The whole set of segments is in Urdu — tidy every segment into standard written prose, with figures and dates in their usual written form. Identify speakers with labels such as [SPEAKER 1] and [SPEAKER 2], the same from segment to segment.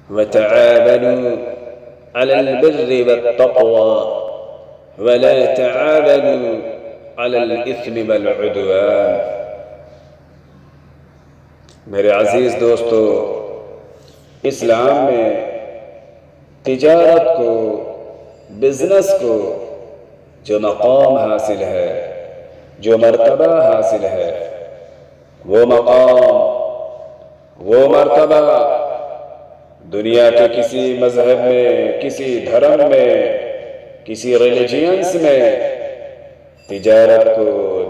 [SPEAKER 1] وتعاونوا على البر والتقوى ولا تعاونوا على الإثم والعدوان۔ میرے عزیز دوستو، اسلام میں تجارت کو، بزنس کو جو مقام حاصل ہے، جو مرتبہ حاصل ہے، وہ مقام، وہ مرتبہ دنیا کے کسی مذہب میں، کسی دھرم میں، کسی ریلیجنس میں تجارت کو،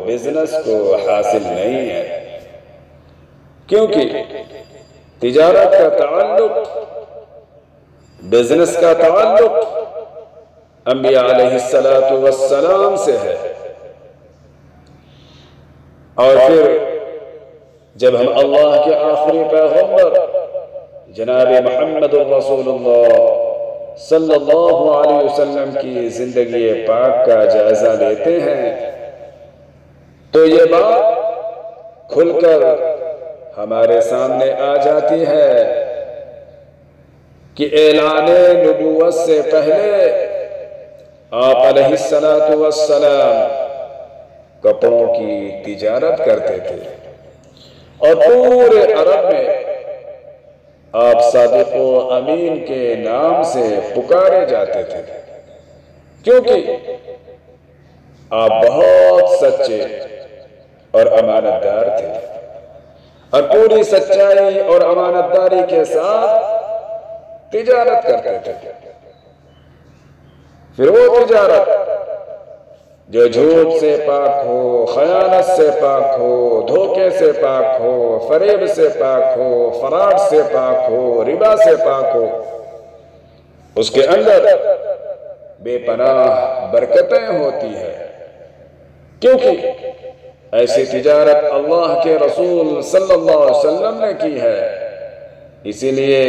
[SPEAKER 1] بزنس کو حاصل نہیں ہے، کیونکہ تجارت کا تعلق، بزنس کا تعلق انبیاء علیہ السلام سے ہے۔ اور پھر جب ہم اللہ کے آخری پیغمبر جناب محمد الرسول اللہ صلی اللہ علیہ وسلم کی زندگی پاک کا جائزہ لیتے ہیں تو یہ بات کھل کر ہمارے سامنے آ جاتی ہے کہ اعلان نبوت سے پہلے آپ علیہ السلام کپڑوں کی تجارت کرتے تھے، اور پورے عرب میں آپ صادق و امین کے نام سے پکارے جاتے تھے، کیونکہ آپ بہت سچے اور امانت دار تھے، اور پوری سچائی اور امانت داری کے ساتھ تجارت کرتے تھے۔ پھر وہ تجارت جو جھوٹ سے پاک ہو، خیانت سے پاک ہو، دھوکے سے پاک ہو، فریب سے پاک ہو، فراڈ سے پاک ہو، ربا سے پاک ہو، اس کے اندر بے پناہ برکتیں ہوتی ہیں، کیونکہ ایسی تجارت اللہ کے رسول صلی اللہ علیہ وسلم نے کی ہے۔ اسی لیے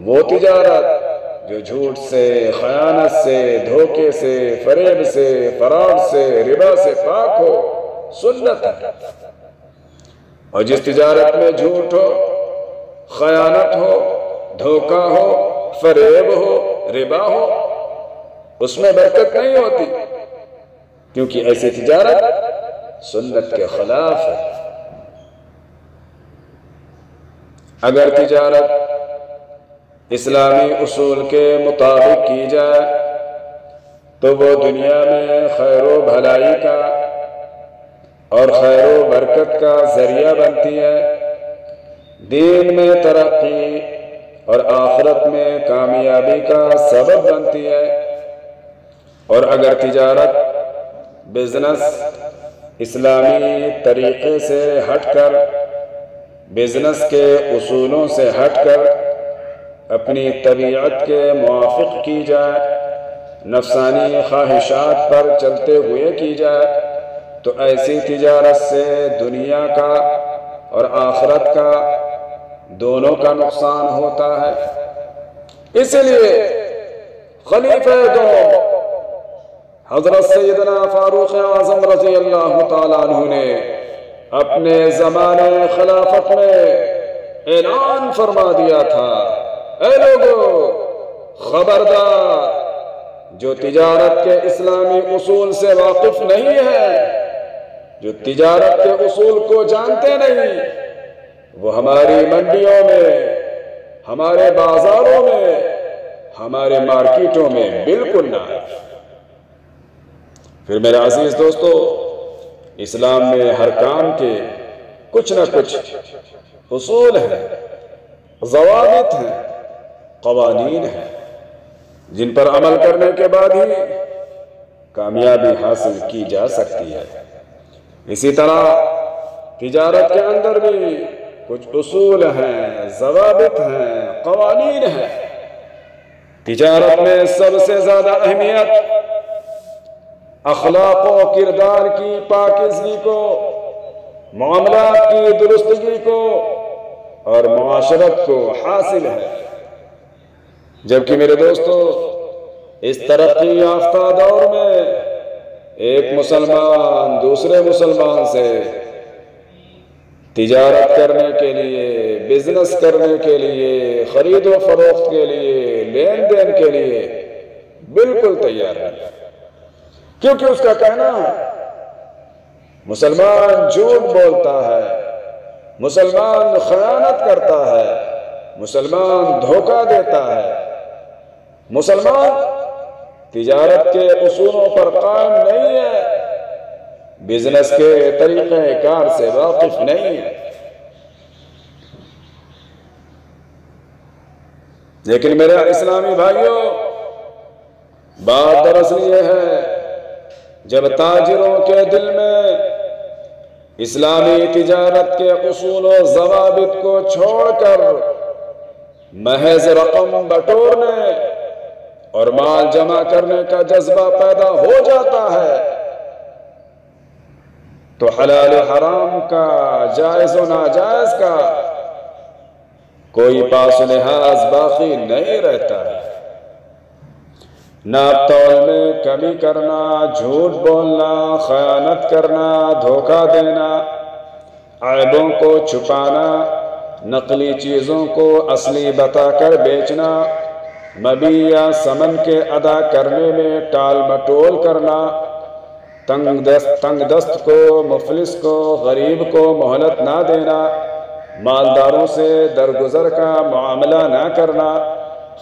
[SPEAKER 1] وہ تجارت جو جھوٹ سے، خیانت سے، دھوکے سے، فریب سے، فراڈ سے، ربا سے پاک ہو، سنت ہے۔ اور جس تجارت میں جھوٹ ہو، خیانت ہو، دھوکہ ہو، فریب ہو، ربا ہو، اس میں برکت نہیں ہوتی، کیونکہ ایسی تجارت سنت کے خلاف ہے۔ اگر تجارت اسلامی اصول کے مطابق کی جائے تو وہ دنیا میں خیر و بھلائی کا اور خیر و برکت کا ذریعہ بنتی ہے، دین میں ترقی اور آخرت میں کامیابی کا سبب بنتی ہے۔ اور اگر تجارت، بزنس اسلامی طریقے سے ہٹ کر، بزنس کے اصولوں سے ہٹ کر اپنی طبیعت کے موافق کی جائے، نفسانی خواہشات پر چلتے ہوئے کی جائے، تو ایسی تجارت سے دنیا کا اور آخرت کا دونوں کا نقصان ہوتا ہے۔ اس لیے خلیفہ دوم حضرت سیدنا فاروق اعظم رضی اللہ تعالیٰ عنہ نے اپنے زمانے خلافت میں اعلان فرما دیا تھا، اے لوگو، خبردار، جو تجارت کے اسلامی اصول سے واقف نہیں ہے، جو تجارت کے اصول کو جانتے نہیں، وہ ہماری منڈیوں میں، ہمارے بازاروں میں، ہمارے مارکیٹوں میں بالکل نہ آئے۔ پھر میرے عزیز دوستو، اسلام میں ہر کام کے کچھ نہ کچھ اصول ہیں، ضوابط ہیں، قوانین ہیں، جن پر عمل کرنے کے بعد ہی کامیابی حاصل کی جا سکتی ہے۔ اسی طرح تجارت کے اندر بھی کچھ اصول ہیں، ضوابط ہیں، قوانین ہیں۔ تجارت میں سب سے زیادہ اہمیت اخلاق و کردار کی پاکیزگی کو، معاملات کی درستگی کو اور معاشرت کو حاصل ہے۔ جبکہ میرے دوستو، اس ترقی یافتہ دور میں ایک مسلمان دوسرے مسلمان سے تجارت کرنے کے لیے، بزنس کرنے کے لیے، خرید و فروخت کے لیے، لین دین کے لیے بالکل تیار نہیں، کیونکہ اس کا کہنا ہے مسلمان جھوٹ بولتا ہے، مسلمان خیانت کرتا ہے، مسلمان دھوکہ دیتا ہے، مسلمان تجارت کے اصولوں پر قائم نہیں ہے، بزنس کے طریقہ کار سے واقف نہیں ہے۔ لیکن میرے اسلامی بھائیوں، بات دراصل یہ ہے، جب تاجروں کے دل میں اسلامی تجارت کے اصول و ضوابط کو چھوڑ کر محض رقم بٹورنے اور مال جمع کرنے کا جذبہ پیدا ہو جاتا ہے، تو حلال و حرام کا، جائز و ناجائز کا کوئی پاس و لحاظ باقی نہیں رہتا ہے۔ ناپ تول میں کمی کرنا، جھوٹ بولنا، خیانت کرنا، دھوکہ دینا، عیبوں کو چھپانا، نقلی چیزوں کو اصلی بتا کر بیچنا، مبیع ثمن کے ادا کرنے میں ٹال مٹول کرنا، تنگ دست کو، مفلس کو، غریب کو مہلت نہ دینا، مالداروں سے درگزر کا معاملہ نہ کرنا،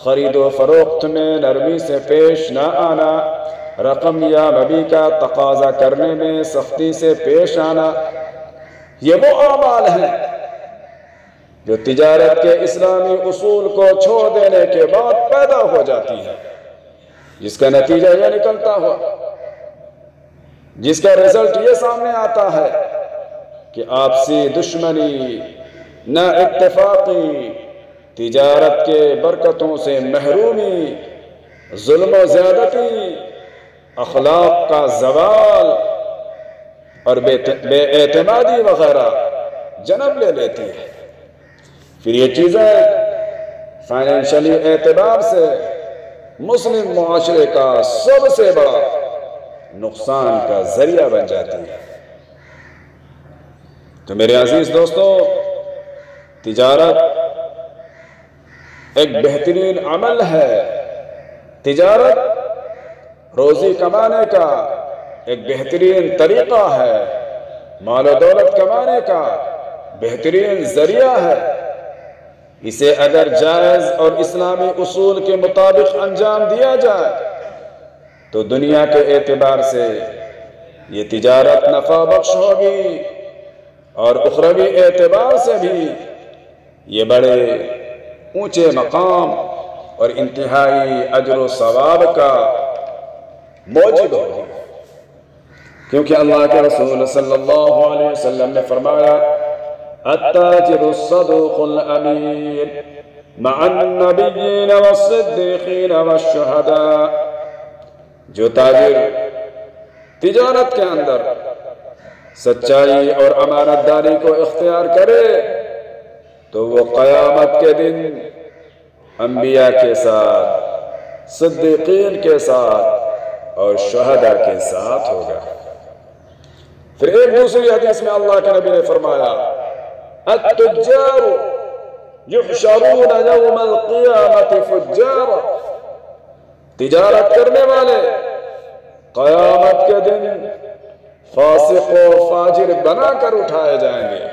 [SPEAKER 1] خرید و فروخت میں نرمی سے پیش نہ آنا، رقم یا مبیع کا تقاضا کرنے میں سختی سے پیش آنا، یہ وہ اعمال ہیں جو تجارت کے اسلامی اصول کو چھوڑ دینے کے بعد پیدا ہو جاتی ہے، جس کا نتیجہ یہ نکلتا ہو، جس کا رزلٹ یہ سامنے آتا ہے کہ آپسی دشمنی، نہ اتفاقی، تجارت کے برکتوں سے محرومی، ظلم و زیادتی، اخلاق کا زوال اور بے اعتمادی وغیرہ جنم لے لیتی ہے۔ پھر یہ چیزیں فائنینشلی اعتبار سے مسلم معاشرے کا سب سے بڑا نقصان کا ذریعہ بن جاتی ہے۔ تو میرے عزیز دوستو، تجارت ایک بہترین عمل ہے، تجارت روزی کمانے کا ایک بہترین طریقہ ہے، مال و دولت کمانے کا بہترین ذریعہ ہے۔ اسے اگر جائز اور اسلامی اصول کے مطابق انجام دیا جائے تو دنیا کے اعتبار سے یہ تجارت نفع بخش ہوگی، اور اخروی اعتبار سے بھی یہ بڑے اونچے مقام اور انتہائی اجر و ثواب کا موجب ہوگی، کیونکہ اللہ کے رسول صلی اللہ علیہ وسلم نے فرمایا التاجر الصدوق الامین مع النبیین والصدیقین والشہداء، جو تاجر تجارت کے اندر سچائی اور امانت داری کو اختیار کرے تو وہ قیامت کے دن انبیاء کے ساتھ، صدیقین کے ساتھ اور شہداء کے ساتھ ہوگا۔ پھر ایک دوسری حدیث میں اللہ کے نبی نے فرمایا التجار یحشرون یوم القیامت فجارا، تجارت کرنے والے قیامت کے دن فاسق و فاجر بنا کر اٹھائے جائیں گے،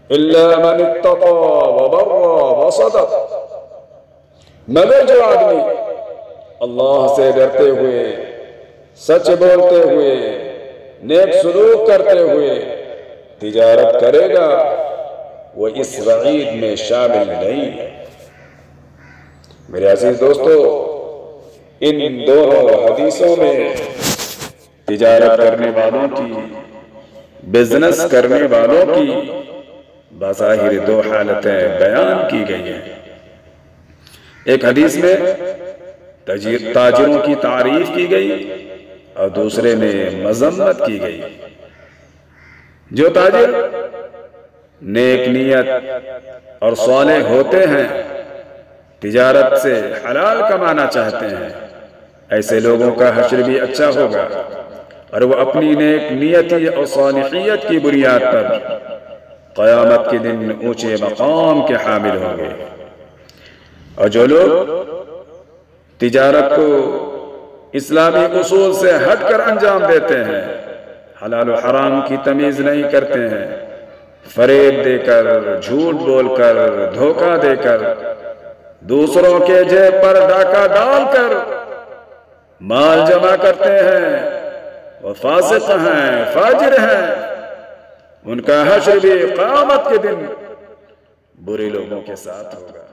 [SPEAKER 1] الا من اتقى وبر وصدق، مگر جو آدمی اللہ سے ڈرتے ہوئے، سچ بولتے ہوئے، نیک سلوک کرتے ہوئے تجارت کرے گا، وہ اس وعید میں شامل نہیں ہے۔ میرے عزیز دوستو، ان دونوں حدیثوں میں تجارت کرنے والوں کی، بزنس کرنے والوں کی بظاہر دو حالتیں بیان کی گئی ہیں۔ ایک حدیث میں تاجروں کی تعریف کی گئی اور دوسرے میں مذمت کی گئی۔ جو تاجر نیک نیت اور صالح ہوتے ہیں، تجارت سے حلال کمانا چاہتے ہیں، ایسے لوگوں کا حشر بھی اچھا ہوگا، اور وہ اپنی نیک نیتی اور صالحیت کی بنیاد پر قیامت کے دن اونچے مقام کے حامل ہوں گے۔ اور جو لوگ تجارت کو اسلامی اصول سے ہٹ کر انجام دیتے ہیں، حلال و حرام کی تمیز نہیں کرتے ہیں، فریب دے کر، جھوٹ بول کر، دھوکہ دے کر، دوسروں کے جیب پر ڈاکہ ڈال کر مال جمع کرتے ہیں، وہ فاسق ہیں، فاجر ہیں، ان کا حشر بھی قیامت کے دن برے لوگوں کے ساتھ ہوگا۔